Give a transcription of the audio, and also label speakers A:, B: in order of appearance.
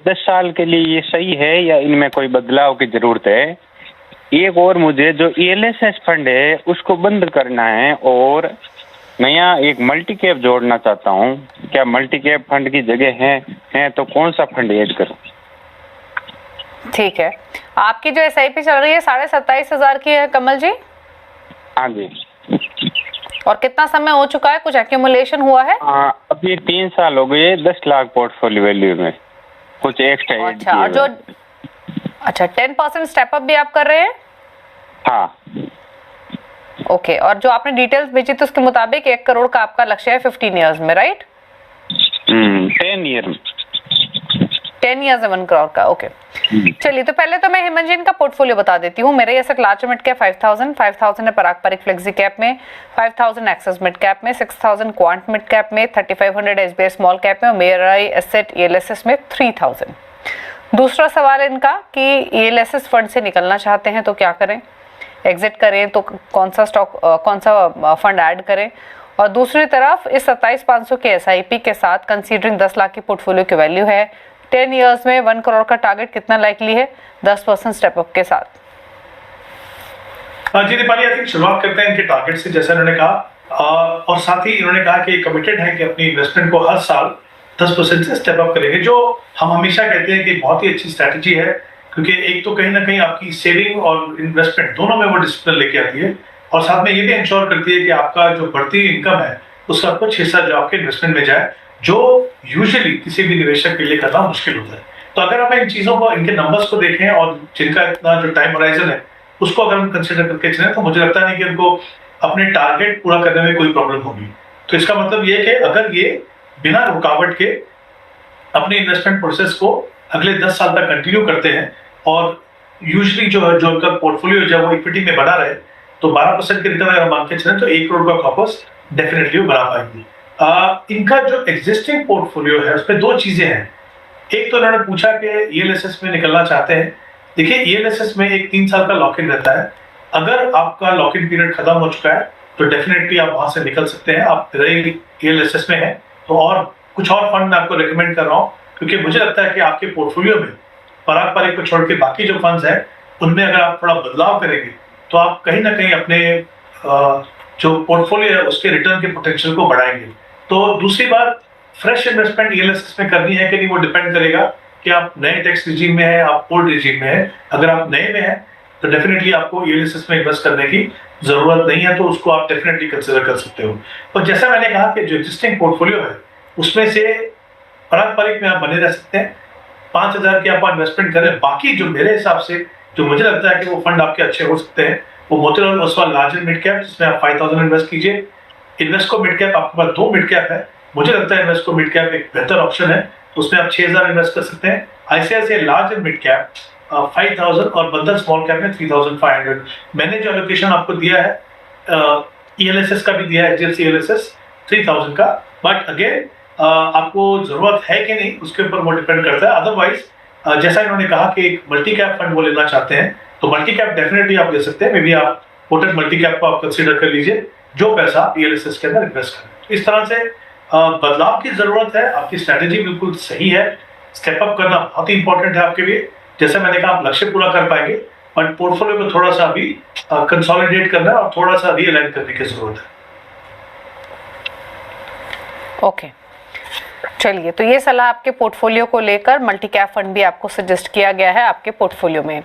A: 10 साल के लिए ये सही है या इनमें कोई बदलाव की जरूरत है? एक और मुझे जो ELSS फंड है उसको बंद करना है और नया एक मल्टी कैप जोड़ना चाहता हूँ। क्या मल्टी कैप फंड की जगह है तो कौन सा फंड ऐड करूँ?
B: ठीक है, आपकी जो SIP चल रही है 27,500 की है कमल जी?
A: हाँ जी।
B: और कितना समय हो चुका है, कुछ एक्यूमुलेशन हुआ है?
A: अभी 3 साल हो गए, 10 लाख पोर्टफोलियो वैल्यू में कुछ एक्स्ट्रा ऐड
B: अच्छा, और जो 10% स्टेप अप भी आप कर रहे हैं?
A: हाँ।
B: ओके, और जो आपने डिटेल्स भेजी थी उसके मुताबिक 1 करोड़ का आपका लक्ष्य है 15 ईयर्स में, राइट?
A: 10 ईयर में
B: 10 ईयर्स में 1 करोड़ का। ओके, चलिए तो पहले तो मैं हेमंत जी इनका पोर्टफोलियो बता देती हूँ। मेरे एसेट लार्ज मिड कैप 5,000 है पराग पारिक फ्लेक्सी कैप में, 5,000 एक्सेस मिड कैप में, 6,000 क्वांट मिड कैप में, 3,500 SBI स्मॉल कैप में और मेरा एसेट ELSS में 3,000। दूसरा सवाल इनका कि ELSS फंड से निकलना चाहते हैं तो क्या करें, एग्जिट करें तो कौन सा फंड ऐड करें, और दूसरी तरफ इस 27,500 के SIP के साथ कंसीडरिंग 10 लाख की पोर्टफोलियो की वैल्यू है, 10 ईयर्स में 1 करोड़ का टारगेट कितना लाइकली है 10% स्टेप अप के साथ?
C: जी दीपाली, आई थिंक शुरुआत करते हैं इनके टारगेट से, जैसा इन्होंने कहा, और साथ ही इन्होंने कहा कि कमिटेड है कि अपनी इन्वेस्टमेंट को हर साल 10% से स्टेप अप करेंगे, जो हम हमेशा कहते हैं कि बहुत ही अच्छी स्ट्रैटेजी है, क्योंकि एक तो कहीं ना कहीं आपकी सेविंग और इन्वेस्टमेंट दोनों में वो डिसिप्लिन लेके आती है, और साथ में ये भी इंश्योर करती है कि आपका जो बढ़ती इनकम है उसका आपको 6-7 जो आपके इन्वेस्टमेंट में जाए, जो यूजुअली किसी भी निवेशक के लिए करना मुश्किल होता है। तो अगर हम इन चीजों को, इनके नंबर्स को देखें और जिनका इतना जो टाइम होराइजन है उसको अगर हम कंसिडर करके चलें, तो मुझे लगता नहीं कि उनको अपने टारगेट पूरा करने में कोई प्रॉब्लम होगी। तो इसका मतलब ये कि अगर ये बिना रुकावट के अपने इन्वेस्टमेंट प्रोसेस को अगले 10 साल तक कंटिन्यू करते हैं, और यूजुअली जो उनका पोर्टफोलियो जब वो इक्विटी में बना रहे, तो 12% के रिटर्न अगर मान के चलें तो 1 करोड़ का कॉर्पस डेफिनेटली बना पाएंगे। इनका जो एग्जिस्टिंग पोर्टफोलियो है उसमें 2 चीजें हैं। एक तो इन्होंने पूछा कि ELSS में निकलना चाहते हैं। देखिए, ELSS में एक 3 साल का लॉक इन रहता है। अगर आपका लॉक इन पीरियड खत्म हो चुका है तो डेफिनेटली आप वहां से निकल सकते हैं। आप ELSS में है तो और कुछ और फंड मैं आपको रिकमेंड कर रहा हूँ, क्योंकि मुझे लगता है कि आपके पोर्टफोलियो में पराग पारिक को छोड़ के बाकी जो फंड्स हैं उनमें अगर आप थोड़ा बदलाव करेंगे तो आप कहीं ना कहीं अपने जो पोर्टफोलियो है उसके रिटर्न के पोटेंशियल को बढ़ाएंगे। तो दूसरी बात, फ्रेश इन्वेस्टमेंट ELSS में करनी है कि नहीं, वो डिपेंड करेगा कि आप नए टैक्स रिजीम में है, आप ओल्ड रिजीम में है। अगर आप नए में है तो डेफिनेटली आपको ELSS में इन्वेस्ट करने की जरूरत नहीं है, तो उसको आप डेफिनेटली कंसिडर कर सकते हो। और जैसा मैंने कहा कि जो एग्जिस्टिंग पोर्टफोलियो है उसमें से पराग पारिक में आप बने रह सकते हैं, 5,000 की आप इन्वेस्टमेंट करें। बाकी जो मेरे हिसाब से जो मुझे लगता है कि वो फंड आपके अच्छे हो सकते हैं, वो Motilal Oswal larger mid cap, जिसमें आप 5,000 इन्वेस्ट कीजिए। इन्वेस्को मिड कैप, आपके पास 2 मिड कैप है, मुझे लगता है इन्वेस्को मिड कैप एक बेहतर ऑप्शन है, उसमें आप 6,000 इन्वेस्ट कर सकते हैं। ICICI large and mid cap 5,000 और बंधन स्मॉल कैप में 3,500। मैंने जो एलोकेशन आपको दिया है ELSS का भी दिया है, HDFC ELSS 3,000 का, बट अगेन आपको जरूरत है कि नहीं उसके ऊपर वो डिपेंड करता है। अदरवाइज जैसा इन्होंने कहा कि एक मल्टी कैप फंड वो लेना चाहते हैं, तो मल्टी कैप डेफिनेटली आप ले सकते हैं। मे बी आप कोटक मल्टी कैप को आप कंसीडर कर लीजिए, जो पैसा ELSS के अंदर इन्वेस्ट करें। इस तरह से बदलाव की जरूरत है। आपकी स्ट्रैटेजी बिल्कुल सही है, स्टेप अप करना बहुत ही इंपॉर्टेंट है आपके लिए। जैसे मैंने कहा, आप लक्ष्य पूरा कर पाएंगे, बट पोर्टफोलियो को थोड़ा सा अभी कंसोलिडेट करना और थोड़ा सा रीअलाइन करने की जरूरत है।
B: ओके, चलिए, तो ये सलाह आपके पोर्टफोलियो को लेकर मल्टी कैप फंड भी आपको सजेस्ट किया गया है आपके पोर्टफोलियो में।